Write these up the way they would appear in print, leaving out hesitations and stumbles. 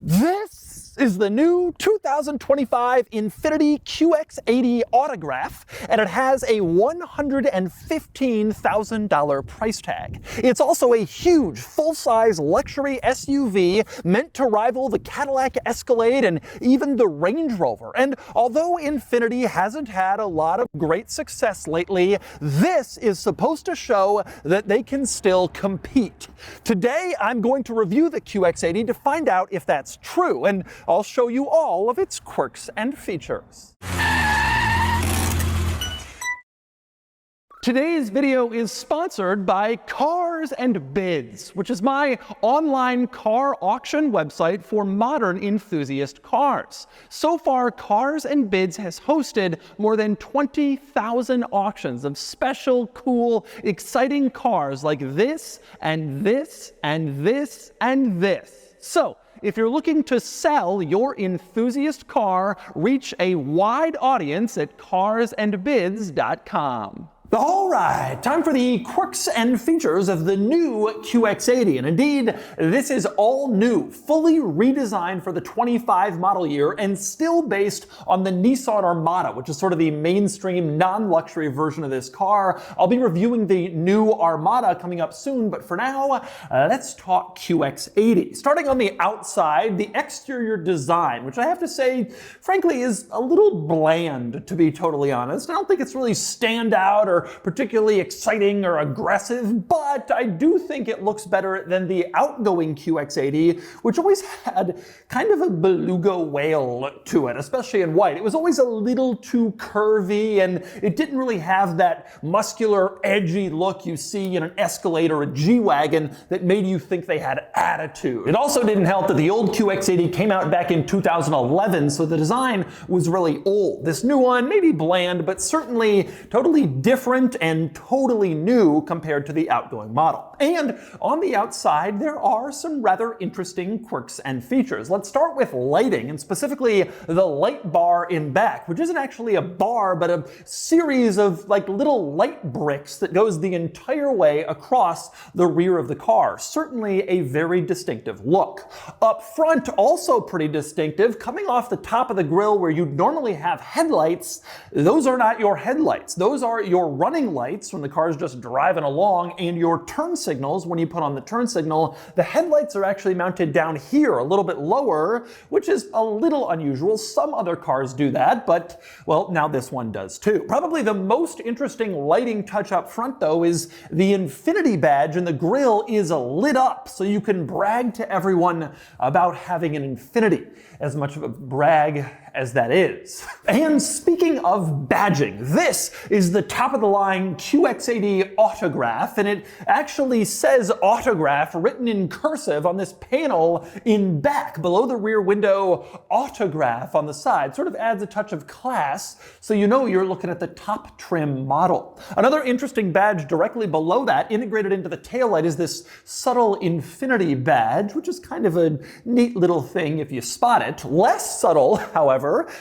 This is the new 2025 Infiniti QX80 Autograph, and it has a $115,000 price tag. It's also a huge, full-size luxury SUV meant to rival the Cadillac Escalade and even the Range Rover. And although Infiniti hasn't had a lot of great success lately, this is supposed to show that they can still compete. Today, I'm going to review the QX80 to find out if that's true, and I'll show you all of its quirks and features. Today's video is sponsored by Cars and Bids, which is my online car auction website for modern enthusiast cars. So far, Cars and Bids has hosted more than 20,000 auctions of special, cool, exciting cars like this, and this, and this, and this. So, if you're looking to sell your enthusiast car, reach a wide audience at carsandbids.com. All right, time for the quirks and features of the new QX80. And indeed, this is all new, fully redesigned for the 25 model year and still based on the Nissan Armada, which is sort of the mainstream non-luxury version of this car. I'll be reviewing the new Armada coming up soon, but for now, let's talk QX80. Starting on the outside, the exterior design, which I have to say, frankly, is a little bland, to be totally honest. I don't think it's really stand out or particularly exciting or aggressive, but I do think it looks better than the outgoing QX80, which always had kind of a beluga whale look to it, especially in white. It was always a little too curvy, and it didn't really have that muscular, edgy look you see in an Escalade or a G-Wagon that made you think they had attitude. It also didn't help that the old QX80 came out back in 2011, so the design was really old. This new one, maybe bland, but certainly totally different and totally new compared to the outgoing model. And on the outside, there are some rather interesting quirks and features. Let's start with lighting, and specifically the light bar in back, which isn't actually a bar, but a series of like little light bricks that goes the entire way across the rear of the car. Certainly a very distinctive look. Up front, also pretty distinctive, coming off the top of the grille where you'd normally have headlights. Those are not your headlights. Those are your running lights when the car's just driving along, and your turn signals when you put on the turn signal. The headlights are actually mounted down here a little bit lower, which is a little unusual. Some other cars do that, but well, now this one does too. Probably the most interesting lighting touch up front though is the Infiniti badge, and the grille is lit up so you can brag to everyone about having an Infiniti, as much of a brag as that is. And speaking of badging, this is the top of the line QX80 Autograph, and it actually says Autograph written in cursive on this panel in back below the rear window. Autograph on the side sort of adds a touch of class, so you know you're looking at the top trim model. Another interesting badge directly below that, integrated into the taillight, is this subtle Infiniti badge, which is kind of a neat little thing if you spot it. Less subtle, however,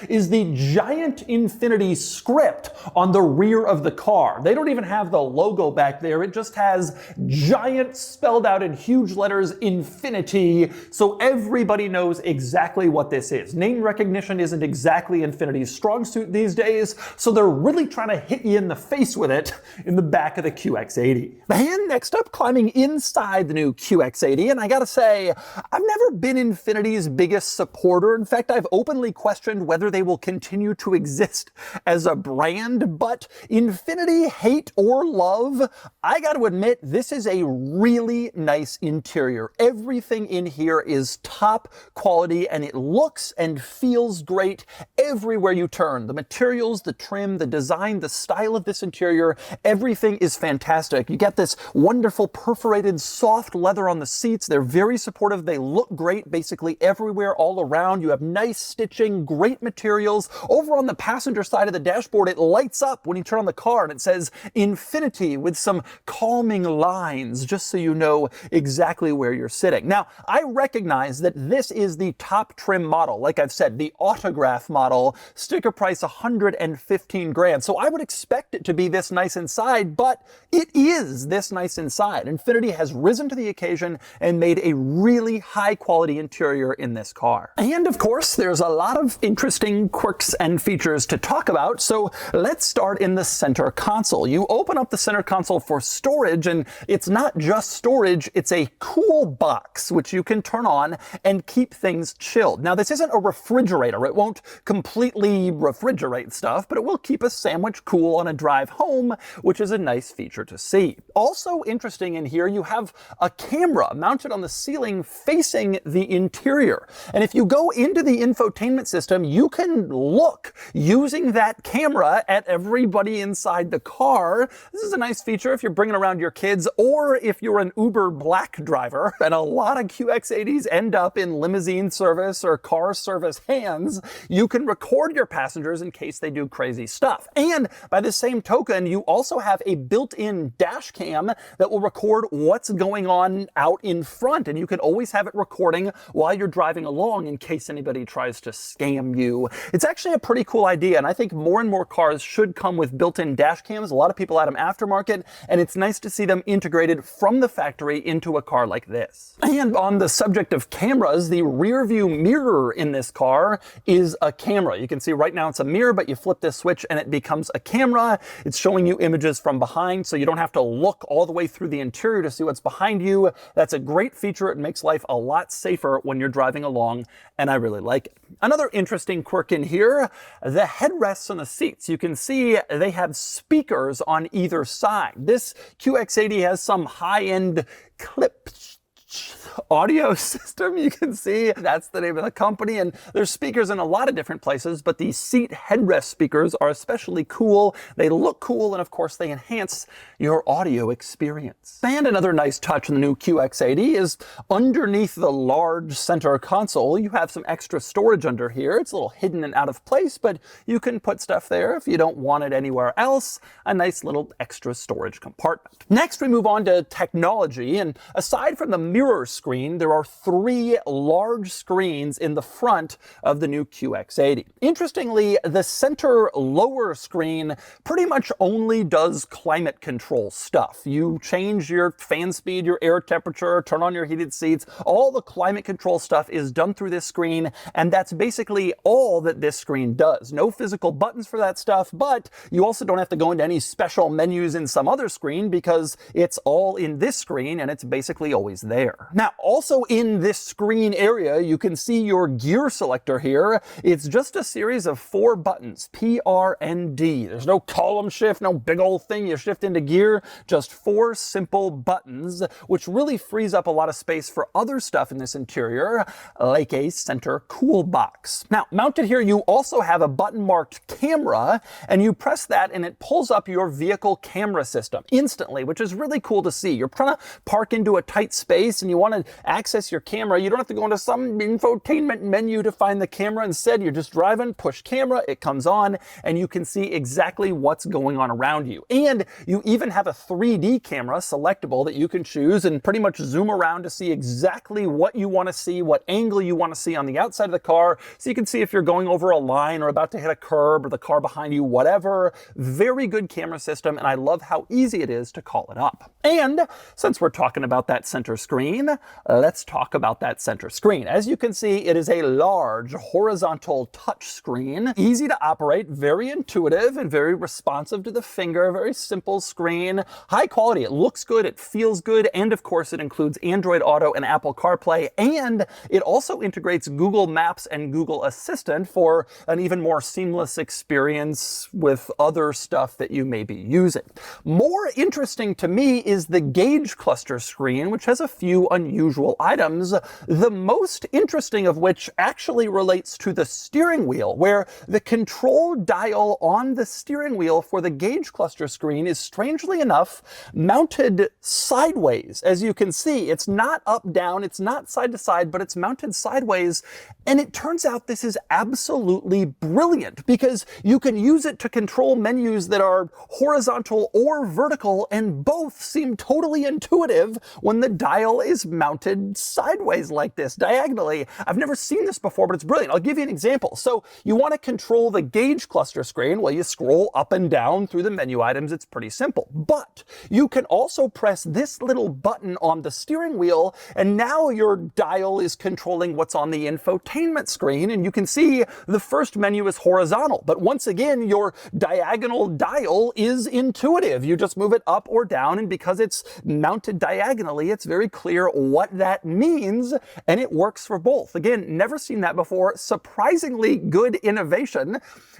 is the giant Infiniti script on the rear of the car. They don't even have the logo back there. It just has giant, spelled out in huge letters, Infiniti, so everybody knows exactly what this is. Name recognition isn't exactly Infiniti's strong suit these days, so they're really trying to hit you in the face with it in the back of the QX80. And next up, climbing inside the new QX80, and I gotta say, I've never been Infiniti's biggest supporter. In fact, I've openly questioned whether they will continue to exist as a brand, but Infiniti, hate or love, I got to admit, this is a really nice interior. Everything in here is top quality, and it looks and feels great everywhere you turn. The materials, the trim, the design, the style of this interior, everything is fantastic. You get this wonderful perforated soft leather on the seats. They're very supportive. They look great basically everywhere all around. You have nice stitching, great materials. Over on the passenger side of the dashboard, it lights up when you turn on the car. and it says Infiniti with some calming lines, just so you know exactly where you're sitting. Now, I recognize that this is the top trim model. Like I've said, the autograph model, sticker price 115 grand. So I would expect it to be this nice inside, but it is this nice inside. Infiniti has risen to the occasion and made a really high quality interior in this car. And of course, there's a lot of interesting quirks and features to talk about, so let's start in the center console. You open up the center console for storage, and it's not just storage, it's a cool box, which you can turn on and keep things chilled. Now, this isn't a refrigerator. It won't completely refrigerate stuff, but it will keep a sandwich cool on a drive home, which is a nice feature to see. Also interesting in here, you have a camera mounted on the ceiling facing the interior. And if you go into the infotainment system, you can look using that camera at everybody inside the car. This is a nice feature if you're bringing around your kids, or if you're an Uber Black driver, and a lot of QX80s end up in limousine service or car service hands, you can record your passengers in case they do crazy stuff. And by the same token, you also have a built-in dash cam that will record what's going on out in front, and you can always have it recording while you're driving along in case anybody tries to scam you. It's actually a pretty cool idea, and I think more and more cars should come with built-in dash cams. A lot of people add them aftermarket, and it's nice to see them integrated from the factory into a car like this. And on the subject of cameras, the rear view mirror in this car is a camera. You can see right now it's a mirror, but you flip this switch and it becomes a camera. It's showing you images from behind, so you don't have to look all the way through the interior to see what's behind you. That's a great feature. It makes life a lot safer when you're driving along, and I really like it. Another interesting quirk in here, the headrests on the seats. You can see they have speakers on either side. This QX80 has some high-end clip audio system. You can see that's the name of the company, and there's speakers in a lot of different places, but the seat headrest speakers are especially cool. They look cool, and of course they enhance your audio experience. And another nice touch in the new QX80 is underneath the large center console, you have some extra storage under here. It's a little hidden and out of place, but you can put stuff there if you don't want it anywhere else. A nice little extra storage compartment. Next, we move on to technology, and aside from the mirror screen, there are 3 large screens in the front of the new QX80. Interestingly, the center lower screen pretty much only does climate control stuff. You change your fan speed, your air temperature, turn on your heated seats. All the climate control stuff is done through this screen, and that's basically all that this screen does. No physical buttons for that stuff, but you also don't have to go into any special menus in some other screen because it's all in this screen and it's basically always there. Now, also in this screen area, you can see your gear selector here. It's just a series of 4 buttons, P, R, and D. There's no column shift, no big old thing you shift into gear, just 4 simple buttons, which really frees up a lot of space for other stuff in this interior, like a center cool box. Now, mounted here, you also have a button marked camera, and you press that and it pulls up your vehicle camera system instantly, which is really cool to see. You're trying to park into a tight space and you want to access your camera. You don't have to go into some infotainment menu to find the camera. Instead, you're just driving, push camera, it comes on, and you can see exactly what's going on around you. And you even have a 3D camera selectable that you can choose and pretty much zoom around to see exactly what you want to see, what angle you want to see on the outside of the car, so you can see if you're going over a line or about to hit a curb or the car behind you, whatever. Very good camera system, and I love how easy it is to call it up. And since we're talking about that center screen, let's talk about that center screen. As you can see, it is a large horizontal touch screen, easy to operate, very intuitive and very responsive to the finger, very simple screen, high quality. It looks good, it feels good, and of course it includes Android Auto and Apple CarPlay, and it also integrates Google Maps and Google Assistant for an even more seamless experience with other stuff that you may be using. More interesting to me is the gauge cluster screen, which has a few few unusual items, the most interesting of which actually relates to the steering wheel, where the control dial on the steering wheel for the gauge cluster screen is strangely enough mounted sideways. As you can see, it's not up down, it's not side to side, but it's mounted sideways. And it turns out this is absolutely brilliant because you can use it to control menus that are horizontal or vertical, and both seem totally intuitive when the dial is mounted sideways like this, diagonally. I've never seen this before, but it's brilliant. I'll give you an example. So you want to control the gauge cluster screen. Well, you scroll up and down through the menu items. It's pretty simple. But you can also press this little button on the steering wheel, and now your dial is controlling what's on the infotainment screen, and you can see the first menu is horizontal. But once again, your diagonal dial is intuitive. You just move it up or down, and because it's mounted diagonally, it's very clear what that means, and it works for both. Again, never seen that before. Surprisingly good innovation,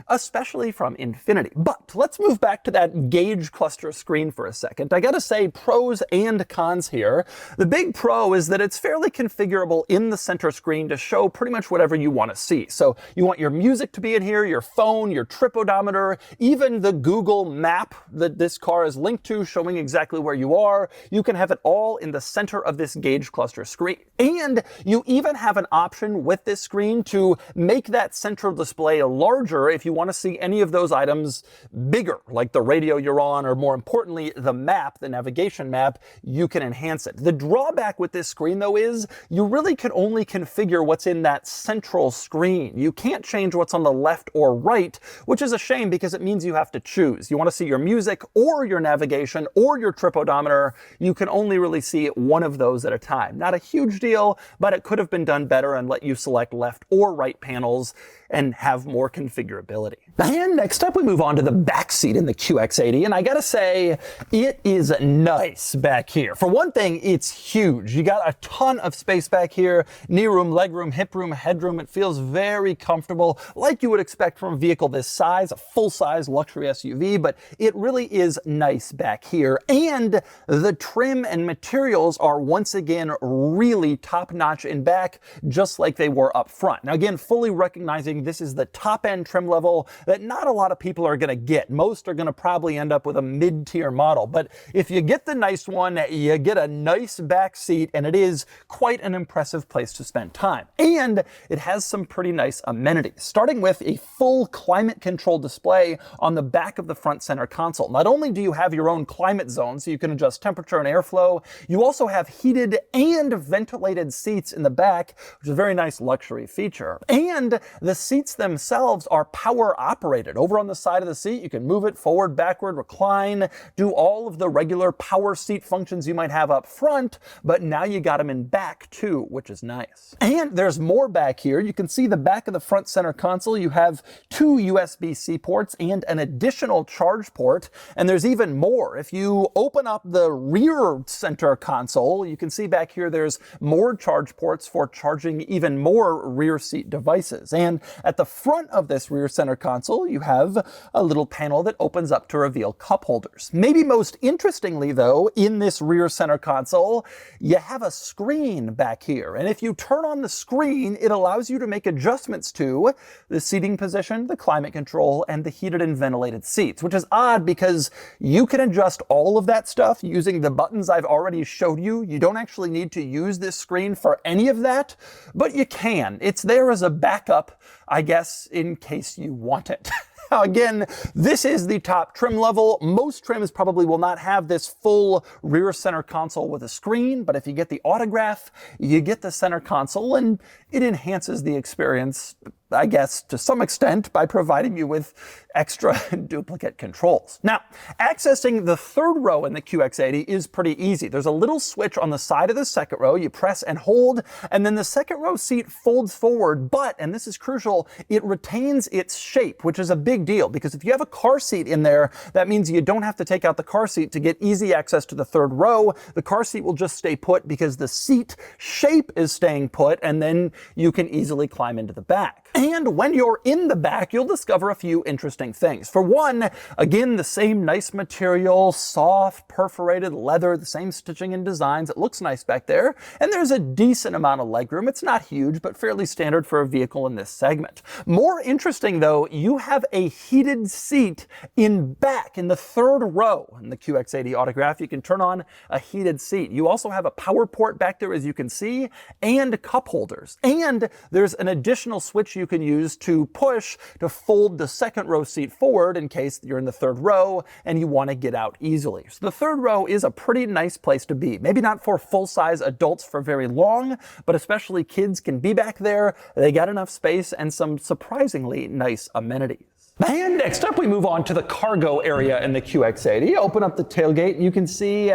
especially from Infiniti. But let's move back to that gauge cluster screen for a second. I gotta say, pros and cons here. The big pro is that it's fairly configurable in the center screen to show pretty much whatever you want to see. So you want your music to be in here, your phone, your trip odometer, even the Google map that this car is linked to, showing exactly where you are. You can have it all in the center of this gauge cluster screen. And you even have an option with this screen to make that central display larger if you want to see any of those items bigger, like the radio you're on, or more importantly, the map, the navigation map. You can enhance it. The drawback with this screen, though, is you really can only configure what's in that central screen. You can't change what's on the left or right, which is a shame because it means you have to choose. You want to see your music or your navigation or your trip odometer. You can only really see one of those at a time. Not a huge deal, but it could have been done better and let you select left or right panels and have more configurability. And next up, we move on to the back seat in the QX80, and I gotta say, it is nice back here. For one thing, it's huge. You got a ton of space back here, knee room, leg room, hip room, headroom. It feels very comfortable, like you would expect from a vehicle this size, a full-size luxury SUV, but it really is nice back here. And the trim and materials are once again really top-notch in back, just like they were up front. Now again, fully recognizing this is the top-end trim level that not a lot of people are going to get. Most are going to probably end up with a mid-tier model. But if you get the nice one, you get a nice back seat, and it is quite an impressive place to spend time. And it has some pretty nice amenities, starting with a full climate control display on the back of the front center console. Not only do you have your own climate zone, so you can adjust temperature and airflow, you also have heated and ventilated seats in the back, which is a very nice luxury feature. And the seats themselves are power operated. Over on the side of the seat, you can move it forward, backward, recline, do all of the regular power seat functions you might have up front, but now you got them in back too, which is nice. And there's more back here. You can see the back of the front center console. You have two USB-C ports and an additional charge port, and there's even more. If you open up the rear center console, you can see back here there's more charge ports for charging even more rear seat devices. And at the front of this rear center console, you have a little panel that opens up to reveal cup holders. Maybe most interestingly, though, in this rear center console, you have a screen back here. And if you turn on the screen, it allows you to make adjustments to the seating position, the climate control, and the heated and ventilated seats, which is odd because you can adjust all of that stuff using the buttons I've already showed you. You don't actually need to use this screen for any of that, but you can. It's there as a backup, I guess, in case you want it. Now again, this is the top trim level. Most trims probably will not have this full rear center console with a screen, but if you get the Autograph, you get the center console, and it enhances the experience, I guess, to some extent by providing you with extra duplicate controls. Now, accessing the third row in the QX80 is pretty easy. There's a little switch on the side of the second row. You press and hold, and then the second row seat folds forward, but, and this is crucial, it retains its shape, which is a big deal, because if you have a car seat in there, that means you don't have to take out the car seat to get easy access to the third row. The car seat will just stay put because the seat shape is staying put, and then you can easily climb into the back. And when you're in the back, you'll discover a few interesting things. For one, again, the same nice material, soft, perforated leather, the same stitching and designs. It looks nice back there. And there's a decent amount of legroom. It's not huge, but fairly standard for a vehicle in this segment. More interesting, though, you have a heated seat in back in the third row. In the QX80 Autograph, you can turn on a heated seat. You also have a power port back there, as you can see, and cup holders. And there's an additional switch you can use to push to fold the second row seat forward in case you're in the third row and you want to get out easily. So the third row is a pretty nice place to be. Maybe not for full-size adults for very long, but especially kids can be back there. They got enough space and some surprisingly nice amenities. And next up, we move on to the cargo area in the QX80. Open up the tailgate and you can see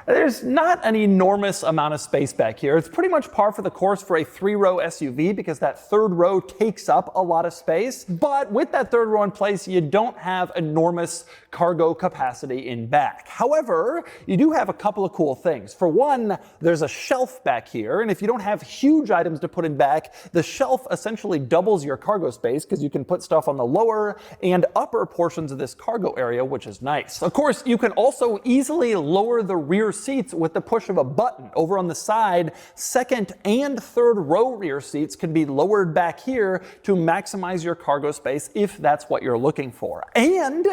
there's not an enormous amount of space back here. It's pretty much par for the course for a 3-row SUV because that third row takes up a lot of space. But with that third row in place, you don't have enormous cargo capacity in back. However, you do have a couple of cool things. For one, there's a shelf back here, and if you don't have huge items to put in back, the shelf essentially doubles your cargo space because you can put stuff on the lower and upper portions of this cargo area, which is nice. Of course, you can also easily lower the rear seats with the push of a button. Over on the side, second and third row rear seats can be lowered back here to maximize your cargo space if that's what you're looking for. And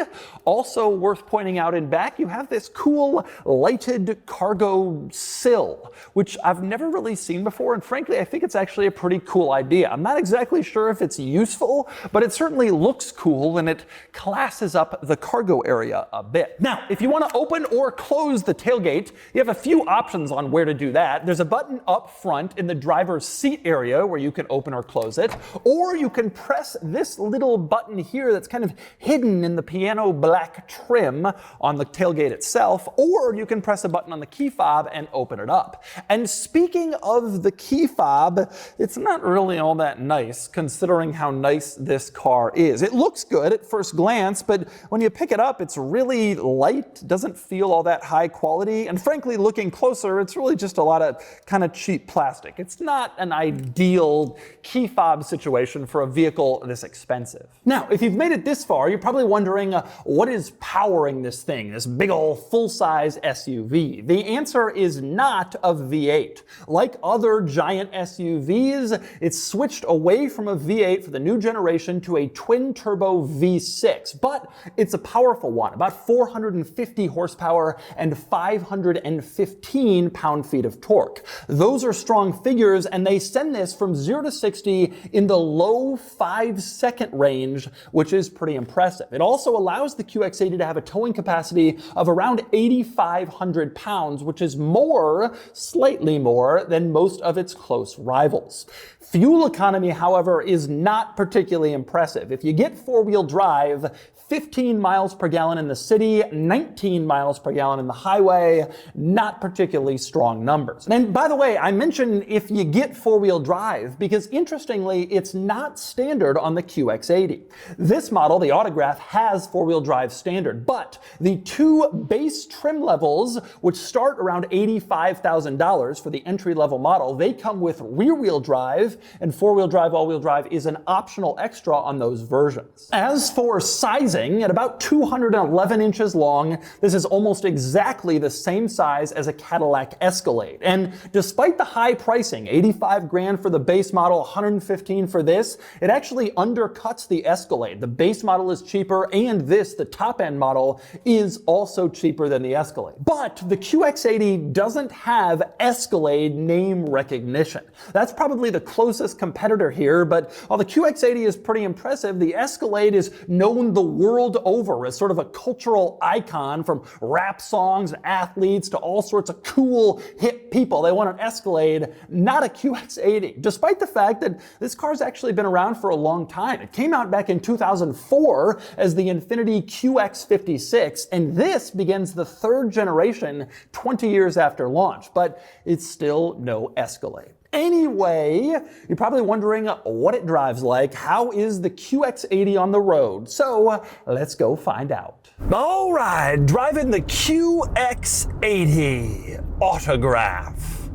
also worth pointing out in back, you have this cool lighted cargo sill, which I've never really seen before, and frankly, I think it's actually a pretty cool idea. I'm not exactly sure if it's useful, but it certainly looks cool and it classes up the cargo area a bit. Now, if you want to open or close the tailgate, you have a few options on where to do that. There's a button up front in the driver's seat area where you can open or close it, or you can press this little button here that's kind of hidden in the piano black trim on the tailgate itself, or you can press a button on the key fob and open it up. And speaking of the key fob, it's not really all that nice considering how nice this car is. It looks good at first glance, but when you pick it up, it's really light, doesn't feel all that high quality, and frankly, looking closer, it's really just a lot of kind of cheap plastic. It's not an ideal key fob situation for a vehicle this expensive. Now, if you've made it this far, you're probably wondering what is powering this thing, this big old full-size SUV? The answer is not a V8. Like other giant SUVs, it's switched away from a V8 for the new generation to a twin-turbo V6, but it's a powerful one, about 450 horsepower and 515 pound-feet of torque. Those are strong figures, and they send this from 0 to 60 in the low 5-second range, which is pretty impressive. It also allows the QX80 to have a towing capacity of around 8,500 pounds, which is more, slightly more, than most of its close rivals. Fuel economy, however, is not particularly impressive. If you get four-wheel drive, 15 miles per gallon in the city, 19 miles per gallon in the highway, not particularly strong numbers. And by the way, I mentioned if you get four-wheel drive because interestingly, it's not standard on the QX80. This model, the Autograph, has four-wheel drive standard, but the two base trim levels, which start around $85,000 for the entry-level model, they come with rear-wheel drive, and four-wheel drive, all-wheel drive is an optional extra on those versions. As for sizing, at about 211 inches long, this is almost exactly the same size as a Cadillac Escalade. And despite the high pricing, 85 grand for the base model, 115 for this, it actually undercuts the Escalade. The base model is cheaper, and this, the top-end model, is also cheaper than the Escalade. But the QX80 doesn't have Escalade name recognition. That's probably the closest competitor here, but while the QX80 is pretty impressive, the Escalade is known the world over as sort of a cultural icon, from rap songs, athletes, to all sorts of cool, hip people. They want an Escalade, not a QX80, despite the fact that this car's actually been around for a long time. It came out back in 2004 as the Infiniti QX56, and this begins the third generation 20 years after launch, but it's still no Escalade. Anyway, you're probably wondering what it drives like. How is the QX80 on the road? So let's go find out. All right, driving the QX80 Autograph.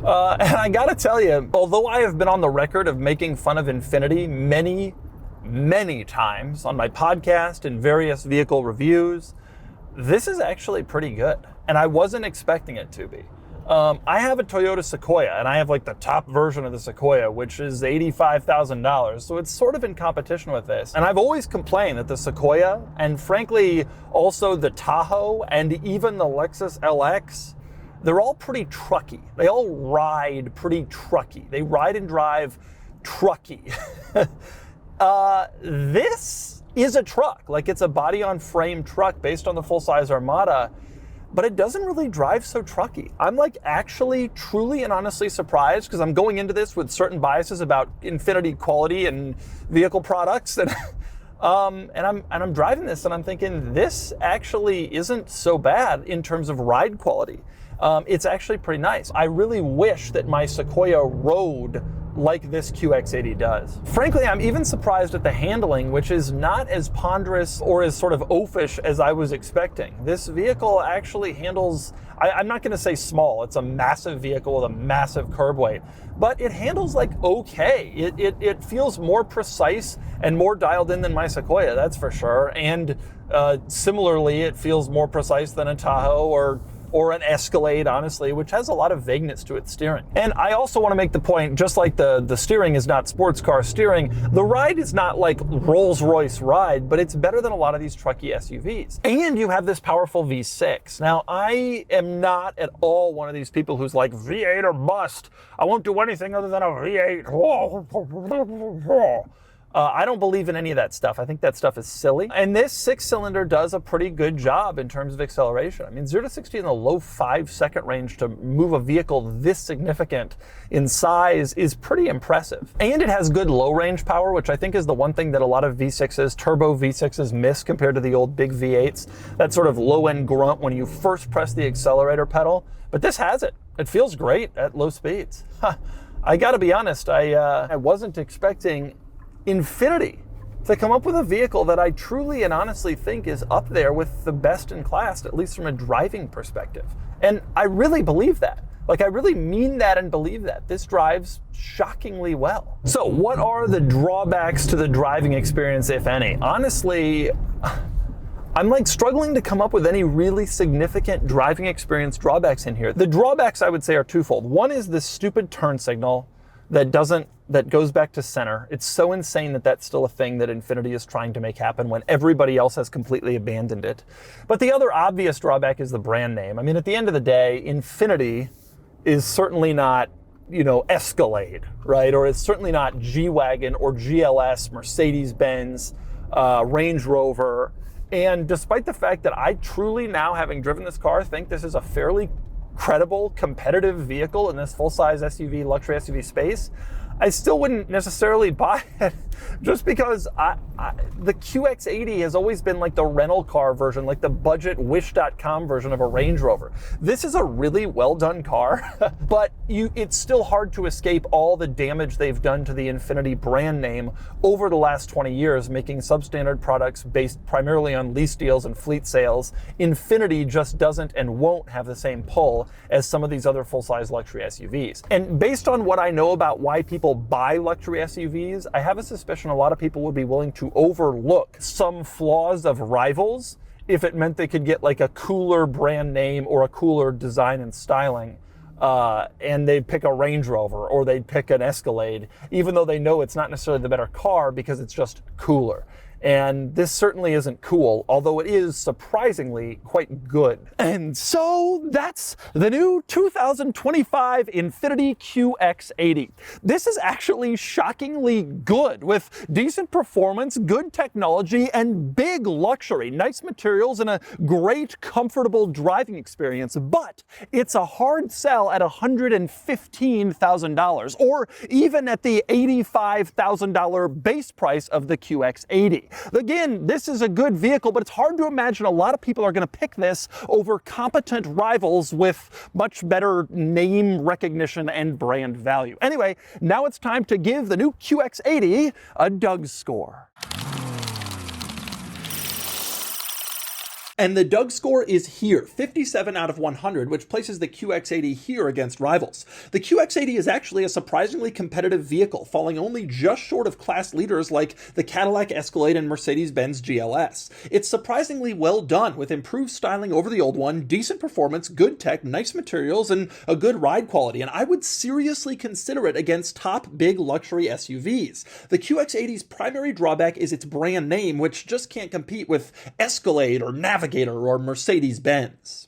And I gotta tell you, although I have been on the record of making fun of Infiniti many times on my podcast and various vehicle reviews, this is actually pretty good. And I wasn't expecting it to be. I have a Toyota Sequoia, and I have like the top version of the Sequoia, which is $85,000. So it's sort of in competition with this. And I've always complained that the Sequoia, and frankly, also the Tahoe, and even the Lexus LX, they're all pretty trucky. They all ride pretty trucky. They ride and drive trucky. This is a truck. Like, it's a body-on-frame truck based on the full-size Armada, but it doesn't really drive so trucky. I'm like actually truly and honestly surprised, because I'm going into this with certain biases about Infiniti quality and vehicle products, and I'm driving this and I'm thinking this actually isn't so bad in terms of ride quality. It's actually pretty nice. I really wish that my Sequoia rode like this QX80 does. Frankly, I'm even surprised at the handling, which is not as ponderous or as sort of oafish as I was expecting. This vehicle actually handles, I'm not gonna say small, it's a massive vehicle with a massive curb weight, but it handles like okay. It feels more precise and more dialed in than my Sequoia, that's for sure. And similarly, it feels more precise than a Tahoe or an Escalade, honestly, which has a lot of vagueness to its steering. And I also want to make the point, just like the steering is not sports car steering, the ride is not like Rolls-Royce ride, but it's better than a lot of these trucky SUVs. And you have this powerful V6. Now, I am not at all one of these people who's like, V8 or bust. I won't do anything other than a V8. I don't believe in any of that stuff. I think that stuff is silly. And this 6-cylinder does a pretty good job in terms of acceleration. I mean, 0 to 60 in the low 5-second range to move a vehicle this significant in size is pretty impressive. And it has good low range power, which I think is the one thing that a lot of V6s, turbo V6s miss compared to the old big V8s. That sort of low end grunt when you first press the accelerator pedal. But this has it. It feels great at low speeds. I gotta be honest, I wasn't expecting Infiniti to come up with a vehicle that I truly and honestly think is up there with the best in class, at least from a driving perspective. And I really believe that. Like, I really mean that and believe that. This drives shockingly well. So what are the drawbacks to the driving experience, if any? Honestly, I'm like struggling to come up with any really significant driving experience drawbacks in here. The drawbacks, I would say, are twofold. One is this stupid turn signal that goes back to center. It's so insane that that's still a thing that Infiniti is trying to make happen when everybody else has completely abandoned it. But the other obvious drawback is the brand name. I mean, at the end of the day, Infiniti is certainly not, Escalade, right? Or it's certainly not G-Wagon or GLS, Mercedes-Benz, Range Rover. And despite the fact that I truly now, having driven this car, think this is a fairly credible, competitive vehicle in this full-size SUV, luxury SUV space, I still wouldn't necessarily buy it just because the QX80 has always been like the rental car version, like the budget Wish.com version of a Range Rover. This is a really well done car, but it's still hard to escape all the damage they've done to the Infiniti brand name over the last 20 years, making substandard products based primarily on lease deals and fleet sales. Infiniti just doesn't and won't have the same pull as some of these other full-size luxury SUVs. And based on what I know about why people buy luxury SUVs, I have a suspicion a lot of people would be willing to overlook some flaws of rivals if it meant they could get like a cooler brand name or a cooler design and styling. And they'd pick a Range Rover or they'd pick an Escalade, even though they know it's not necessarily the better car because it's just cooler. And this certainly isn't cool, although it is surprisingly quite good. And so that's the new 2025 Infiniti QX80. This is actually shockingly good with decent performance, good technology, and big luxury, nice materials, and a great, comfortable driving experience. But it's a hard sell at $115,000, or even at the $85,000 base price of the QX80. Again, this is a good vehicle, but it's hard to imagine a lot of people are going to pick this over competent rivals with much better name recognition and brand value. Anyway, now it's time to give the new QX80 a DougScore. And the DougScore is here, 57 out of 100, which places the QX80 here against rivals. The QX80 is actually a surprisingly competitive vehicle, falling only just short of class leaders like the Cadillac Escalade and Mercedes-Benz GLS. It's surprisingly well done, with improved styling over the old one, decent performance, good tech, nice materials, and a good ride quality, and I would seriously consider it against top big luxury SUVs. The QX80's primary drawback is its brand name, which just can't compete with Escalade or Navigator or Mercedes-Benz.